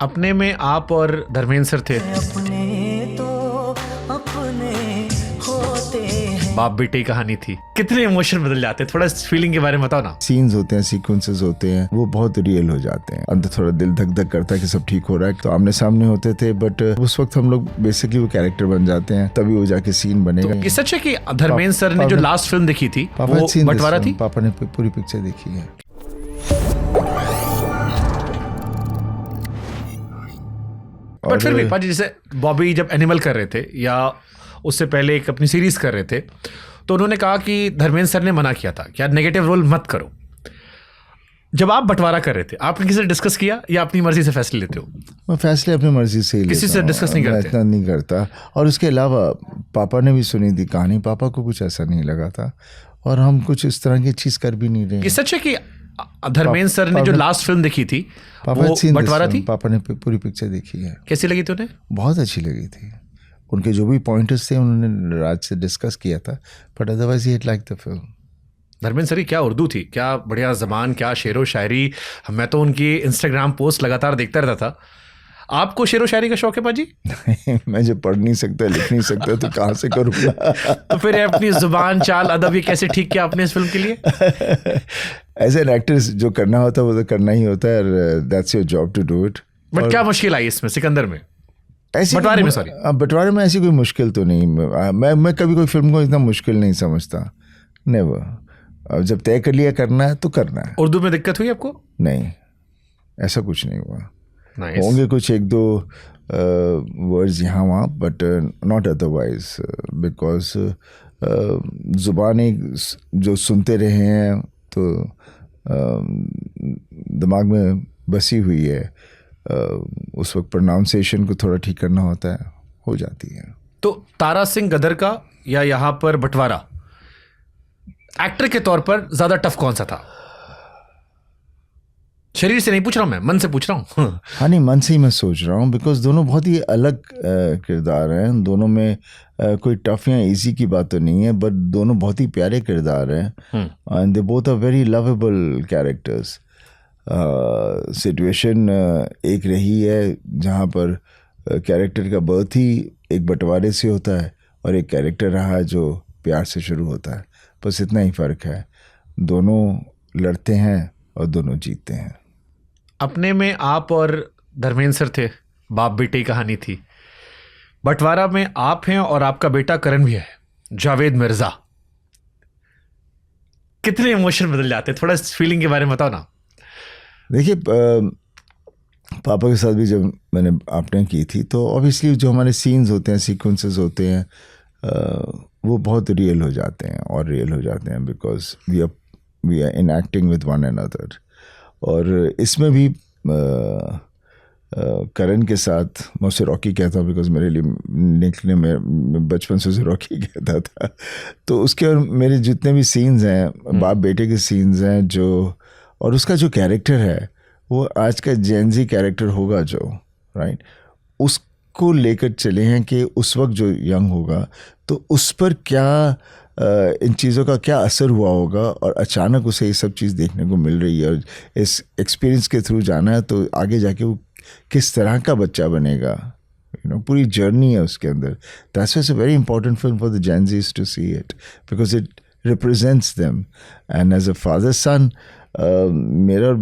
अपने में आप और धर्मेंद्र सर थे, अपने तो अपने होते हैं। बाप बेटे की कहानी थी। कितने इमोशन बदल जाते हैं, थोड़ा फीलिंग के बारे में बताओ ना। सीन्स होते हैं, सीक्वेंसेस होते हैं, वो बहुत रियल हो जाते हैं। अंदर थोड़ा दिल धक धक करता है कि सब ठीक हो रहा है। तो आमने सामने होते थे, बट उस वक्त हम लोग बेसिकली वो कैरेक्टर बन जाते हैं, तभी वो जाके सीन बनेगा। ये सच है कि धर्मेंद्र सर ने जो लास्ट फिल्म देखी थी वो बंटवारा थी? पापा ने पूरी पिक्चर देखी है। बट फिर भी पाजी, जैसे बॉबी जब एनिमल कर रहे थे या उससे पहले एक अपनी सीरीज कर रहे थे, तो उन्होंने कहा कि धर्मेंद्र सर ने मना किया था कि यार नेगेटिव रोल मत करो। जब आप बंटवारा कर रहे थे, आपने किसी से डिस्कस किया या अपनी मर्जी से फैसले लेते हो? मैं फैसले अपनी मर्जी से ही लेता हूं, किसी से डिस्कस नहीं करते? इतना नहीं करता। और उसके अलावा पापा ने भी सुनी थी कहानी, पापा को कुछ ऐसा नहीं लगा था और हम कुछ इस तरह की चीज कर भी नहीं रहे। ये सच है कि धर्मेंद्र सर ने जो लास्ट फिल्म देखी थी वो बंटवारा थी? पापा ने पूरी पिक्चर देखी है। कैसी लगी थी उन्हें? बहुत अच्छी लगी थी। उनके जो भी पॉइंटर्स थे उन्होंने राज से डिस्कस किया था, but otherwise he like the film. Dharmendra sir की क्या उर्दू थी, क्या बढ़िया ज़बान, क्या शेरो शायरी। मैं तो उनकी इंस्टाग्राम पोस्ट लगातार देखता रहता था। आपको शेरो शायरी का शौक है पाजी? मैं जो पढ़ नहीं सकता, लिख नहीं सकता, तो कहाँ से करूँगा? तो फिर अपनी जुबान, चाल, अदब ये कैसे ठीक किया आपने इस फिल्म के लिए? एज एन एक्टर जो करना होता है वो तो करना ही होता है, that's your job to do it. But क्या मुश्किल आई इसमें, सिकंदर में, बंटवारे में? सॉरी, बंटवारे में ऐसी कोई मुश्किल तो नहीं। मैं कभी कोई फिल्म को इतना मुश्किल नहीं समझता, नेवर। जब तय कर लिया करना है तो करना है। उर्दू में दिक्कत हुई आपको? नहीं, ऐसा कुछ नहीं हुआ। nice. होंगे कुछ एक दो वर्ड्स यहाँ वहाँ, बट नॉट अदरवाइज, बिकॉज ज़ुबान एक जो सुनते रहे हैं तो दिमाग में बसी हुई है। उस वक्त प्रोनाउंसिएशन को थोड़ा ठीक करना होता है, हो जाती है। तो तारा सिंह गदर का या यहाँ पर बंटवारा, एक्टर के तौर पर ज़्यादा टफ कौन सा था? शरीर से नहीं पूछ रहा हूँ, मैं मन से पूछ रहा हूँ। हाँ नहीं, मन से ही मैं सोच रहा हूँ, बिकॉज दोनों बहुत ही अलग किरदार हैं। दोनों में कोई टफ या इजी की बात तो नहीं है, बट दोनों बहुत ही प्यारे किरदार हैं and they both are very lovable characters. Situation एक रही है जहाँ पर कैरेक्टर का बर्थ ही एक बंटवारे से होता है और एक कैरेक्टर रहा जो प्यार से शुरू होता है। बस इतना ही फ़र्क है। दोनों लड़ते हैं और दोनों जीतते हैं। अपने में आप और धर्मेंद्र सर थे, बाप बेटे की कहानी थी। बंटवारा में आप हैं और आपका बेटा करण भी है, जावेद मिर्जा। कितने इमोशन बदल जाते हैं, थोड़ा फीलिंग के बारे में बताओ ना। देखिए, पापा के साथ भी जब मैंने आपने की थी, तो ऑब्वियसली जो हमारे सीन्स होते हैं, सीक्वेंसेस होते हैं, वो बहुत रियल हो जाते हैं और रियल हो जाते हैं, because we are in acting with one another. और इसमें भी करण के साथ मैं उसे रॉकी कहता हूँ, बिकॉज मेरे लिए निकलने में बचपन से उसे रॉकी कहता था। तो उसके और मेरे जितने भी सीन्स हैं, बाप बेटे के सीन्स हैं जो, और उसका जो कैरेक्टर है वो आज का जेनजी कैरेक्टर होगा जो, राइट, उसको लेकर चले हैं कि उस वक्त जो यंग होगा तो उस पर क्या इन चीज़ों का क्या असर हुआ होगा, और अचानक उसे ये सब चीज़ देखने को मिल रही है और इस एक्सपीरियंस के थ्रू जाना है, तो आगे जाके वो किस तरह का बच्चा बनेगा, पूरी जर्नी है उसके अंदर। That's why it's a very important film for the Gen Zs to see it, because it represents them. And as a father son, मेरा और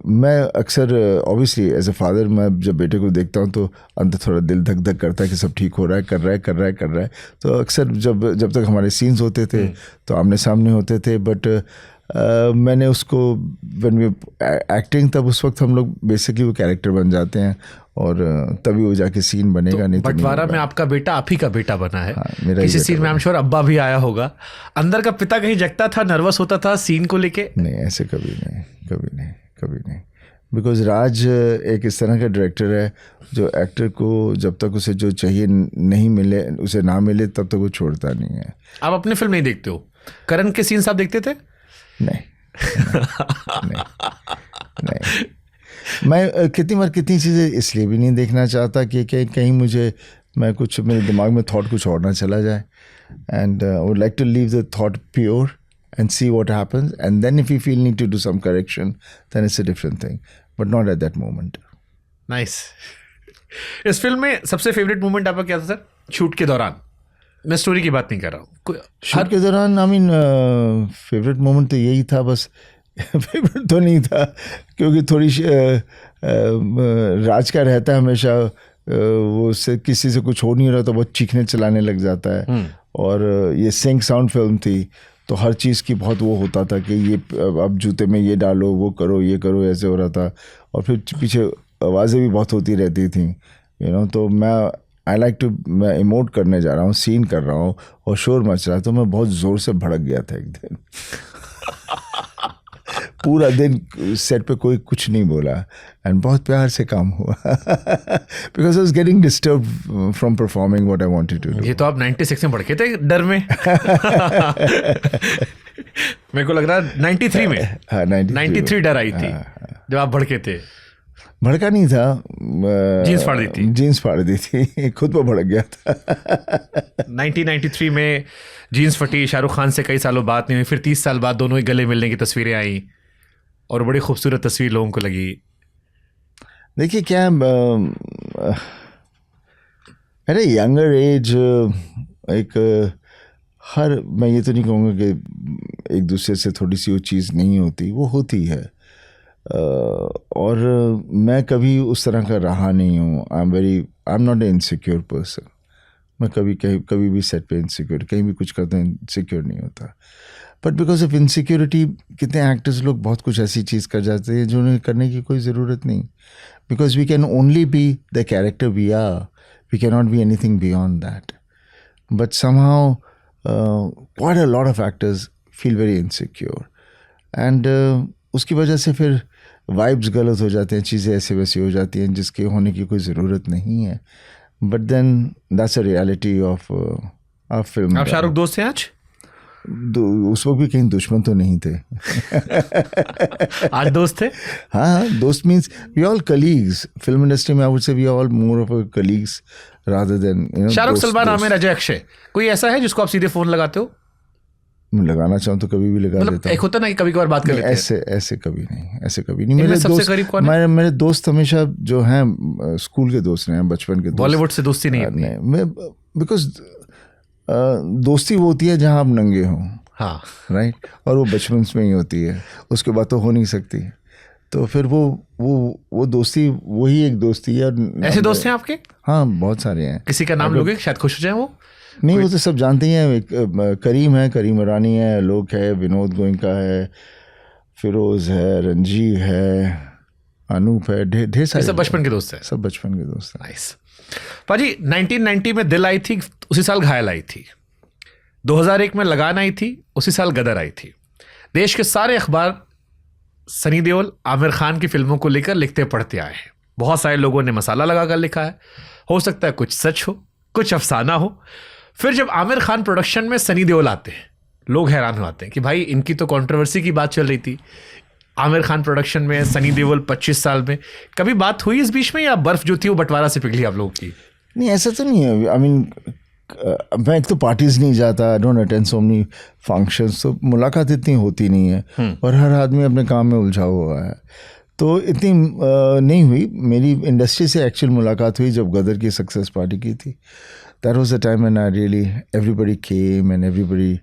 मैं अक्सर ऑब्वियसली एज अ फादर, मैं जब बेटे को देखता हूँ तो अंदर थोड़ा दिल धक धक करता है कि सब ठीक हो रहा है, कर रहा है। तो अक्सर जब तक हमारे सीन्स होते थे तो आमने सामने होते थे, बट मैंने उसको व्हेन वी एक्टिंग, तब उस वक्त हम लोग बेसिकली वो कैरेक्टर बन जाते हैं और तभी वो जाके सीन बनेगा। नहीं तो बंटवारा में आपका बेटा आप ही का बेटा बना है। हाँ, किसी सीन में आई एम श्योर अब्बा भी आया होगा। अंदर का पिता कहीं जगता था, नर्वस होता था सीन को लेके? नहीं, ऐसे कभी नहीं। बिकॉज राज एक इस तरह का डायरेक्टर है जो एक्टर को जब तक उसे जो चाहिए नहीं मिले, उसे ना मिले, तब तक वो छोड़ता नहीं है। आप अपनी फिल्म नहीं देखते हो? करण के सीन्स आप देखते थे? नहीं। मैं कितनी बार कितनी चीज़ें इसलिए भी नहीं देखना चाहता कि कहीं मेरे दिमाग में थॉट कुछ और ना चला जाए, and would like to leave the thought pure and see what happens, and then if you feel need to do some correction, then it's a different thing, but not at that moment. Nice. इस film में सबसे favourite moment आपका क्या था sir shoot के दौरान? मैं story की बात नहीं कर रहा हूँ। शूट के दौरान आई मीन फेवरेट मोमेंट तो यही था बस। फेवरेट तो नहीं था क्योंकि थोड़ी राज का रहता है हमेशा, वो से किसी से कुछ हो नहीं रहा तो बहुत चीखने चलाने लग जाता है। और ये सिंक साउंड फिल्म थी तो हर चीज़ की बहुत वो होता था कि ये अब जूते में ये डालो, वो करो, ये करो, ऐसे हो रहा था। और फिर पीछे आवाज़ें भी बहुत होती रहती थी, यू नो। तो मैं इमोट करने जा रहा हूँ, सीन कर रहा हूँ और शोर मच रहा है, तो मैं बहुत ज़ोर से भड़क गया था एक दिन। पूरा दिन सेट पे कोई कुछ नहीं बोला एंड बहुत प्यार से काम हुआ because I was getting disturb from performing what I wanted to do. ये तो आप 96 में भड़के थे डर में। मेरे को लग रहा है 93 में। हाँ, 93 डर आई थी जब आप भड़के थे। भड़का नहीं था, जीन्स फाड़ दी थी। जीन्स फाड़ दी थी, खुद पर भड़क गया था। 1993 में जीन्स फटी, शाहरुख खान से कई सालों बात नहीं हुई, फिर 30 साल बाद दोनों ही गले मिलने की तस्वीरें आई और बड़ी खूबसूरत तस्वीर लोगों को लगी। देखिए क्या अरे यंगर एज मैं ये तो नहीं कहूँगा कि एक दूसरे से थोड़ी सी वो चीज़ नहीं होती, वो होती है। और मैं कभी उस तरह का रहा नहीं हूँ। I am not a insecure person. मैं कभी भी सेट पे इनसिक्योर, कहीं भी कुछ करता हूँ इनसिक्योर नहीं होता। बट बिकॉज ऑफ इनसिक्योरिटी कितने एक्टर्स लोग बहुत कुछ ऐसी चीज़ कर जाते हैं जो उन्हें करने की कोई ज़रूरत नहीं, because we can only be the character we are, we can not be anything beyond that. But somehow quite a lot of actors feel very insecure and उसकी वजह से फिर वाइब्स गलत हो जाते हैं, चीज़ें ऐसे वैसी हो जाती हैं जिसके होने की कोई ज़रूरत नहीं है। But then that's a reality of film. आप शाहरुख दोस्त हैं आज? उस वक्त भी कहीं दुश्मन तो नहीं थे। आज दोस्त थे? हाँ, दोस्त means we all colleagues. Film industry में I would say we all more of colleagues rather than Shahrukh, Salman, Aamir, Ajay, Akshay, कोई ऐसा है जिसको आप सीधे फोन लगाते हो? लगाना चाहूँ तो कभी भी लगा देता हूँ। एक होता ना कि कभी कभार बात कर लेते हैं। ऐसे कभी नहीं। मेरे दोस्त हमेशा जो हैं स्कूल के दोस्त हैं, बचपन के दोस्त। बॉलीवुड से दोस्ती नहीं? बिकॉज दोस्ती वो होती है जहाँ आप नंगे हों। हाँ, राइट। और वो बचपन में ही होती है, उसके बाद तो हो नहीं सकती। तो फिर वो दोस्ती वही एक दोस्ती है। ऐसे दोस्त हैं आपके? हाँ, बहुत सारे हैं। किसी का नाम लोगे शायद खुश हो जाए वो? नहीं, वो तो सब जानते ही हैं। करीम है, करीम ईरानी है, लोक है, विनोद गोयनका है, फिरोज है, रंजीव है, अनूप है, ढेर सारे। सब बचपन के दोस्त हैं? सब बचपन के दोस्त हैं। नाइस। पाजी, 1990 में दिल आई थी, उसी साल घायल आई थी। 2001 में लगान आई थी, उसी साल गदर आई थी। देश के सारे अखबार सनी देओल, आमिर खान की फिल्मों को लेकर लिखते पढ़ते आए हैं। बहुत सारे लोगों ने मसाला लगाकर लिखा है। हो सकता है कुछ सच हो, कुछ अफसाना हो। फिर जब आमिर खान प्रोडक्शन में सनी देओल आते हैं, लोग हैरान हो आते हैं कि भाई इनकी तो कंट्रोवर्सी की बात चल रही थी, आमिर खान प्रोडक्शन में सनी देओल 25 साल में। कभी बात हुई इस बीच में या बर्फ जो थी वो बंटवारा से पिघली आप लोगों की? नहीं, ऐसा तो नहीं है। आई मीन मैं एक तो पार्टीज नहीं जाता, I don't attend so many functions, तो मुलाकात इतनी होती नहीं है और हर आदमी अपने काम में उलझा हुआ है, तो इतनी नहीं हुई। मेरी इंडस्ट्री से एक्चुअल मुलाकात हुई जब गदर की सक्सेस पार्टी की थी। That was the time when I really everybody came and everybody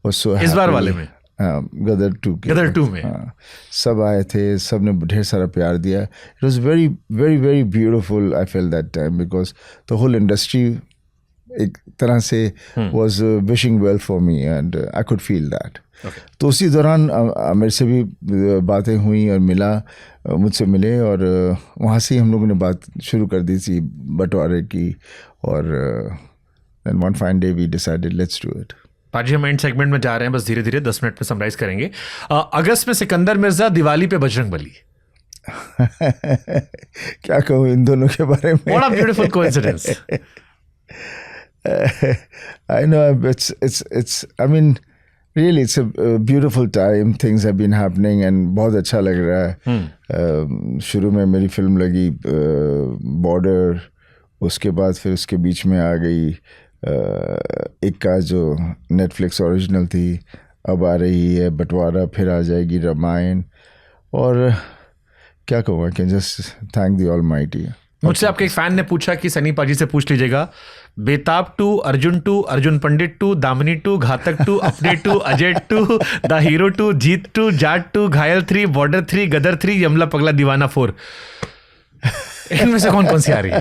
was so happy. इस बार वाले में? गदर 2 में। हाँ, सब आए थे, सब ने ढेर सारा प्यार दिया। It was very very very beautiful. I felt that time because the whole industry एक तरह से was wishing well for me and I could feel that. तो उसी दौरान मेरे से भी बातें हुई और मुझसे मिले और वहाँ से ही हम लोगों ने बात शुरू कर दी थी बंटवारे की। और then one fine day we decided let's do it. पाजी, हम एंड सेगमेंट में जा रहे हैं, बस धीरे धीरे 10 मिनट में समराइज करेंगे। अगस्त में सिकंदर मिर्जा, दिवाली पे बजरंग बली। क्या कहूँ इन दोनों के बारे में। What a beautiful coincidence. I know it's I mean really it's a beautiful time. Things have been happening and बहुत अच्छा लग रहा है। शुरू में मेरी फिल्म लगी बॉर्डर, उसके बाद फिर उसके बीच में आ गई एक का जो नेटफ्लिक्स ओरिजिनल थी, अब आ रही है बंटवारा, फिर आ जाएगी रामायण। और क्या कहूँ, I can just thank the almighty. मुझसे आपके एक फैन ने पूछा कि सनी पाजी से पूछ लीजिएगा, बेताब 2, अर्जुन 2, अर्जुन पंडित 2, दामिनी 2, घातक 2, अपने 2, अजय 2, द हीरो 2, जीत 2, जाट 2, घायल 3, बॉर्डर 3, गदर 3, यमला पगला दीवाना 4। इनमें से कौन कौन सी आ रही है?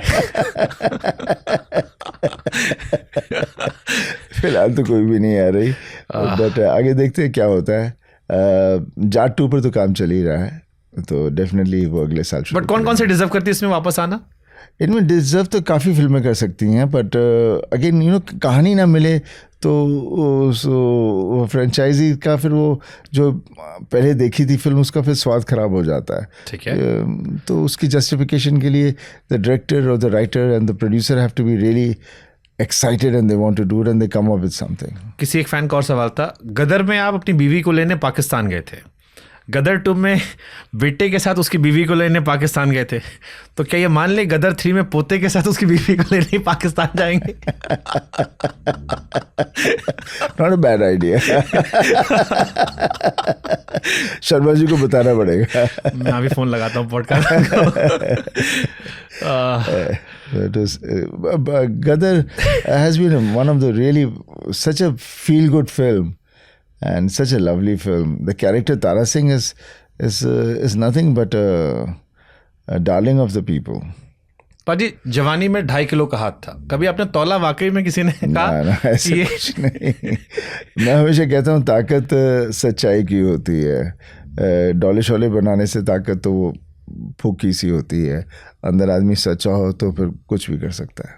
फिलहाल तो कोई भी नहीं आ रही, बट आगे देखते हैं क्या होता है। जाट 2 पर तो काम चल ही रहा है, तो डेफिनेटली वो अगले साल। बट कौन कौन से डिजर्व करती है इसमें वापस आना? इनमें डिजर्व तो काफ़ी फिल्में कर सकती हैं, बट अगेन कहानी ना मिले तो फ्रेंचाइजी का फिर वो जो पहले देखी थी फिल्म उसका फिर स्वाद खराब हो जाता है। ठीक है। तो उसकी जस्टिफिकेशन के लिए द डायरेक्टर और the writer and the producer have to be really excited and they want to do it and they come up with something. किसी एक फैन का और सवाल था, गदर में आप अपनी बीवी को लेने पाकिस्तान गए थे, गदर 2 में बेटे के साथ उसकी बीवी को लेने पाकिस्तान गए थे, तो क्या ये मान ले गदर 3 में पोते के साथ उसकी बीवी को लेने पाकिस्तान जाएंगे? Not a bad idea. Sharma ji को बताना पड़ेगा। मैं अभी फोन लगाता हूँ podcast. Gadar has been one of the really such a feel good film and such a lovely film. The character Tara Singh is nothing but a darling of the people. पाजी, जवानी में 2.5 किलो का हाथ था, कभी आपने तौला वाकई में किसी ने कहा? ना, ऐसे ये कुछ नहीं। मैं हमेशा कहता हूँ ताकत सच्चाई की होती है। डोले शोले बनाने से ताकत तो वो फूकी सी होती है, अंदर आदमी सच्चा हो तो फिर कुछ भी कर सकता है।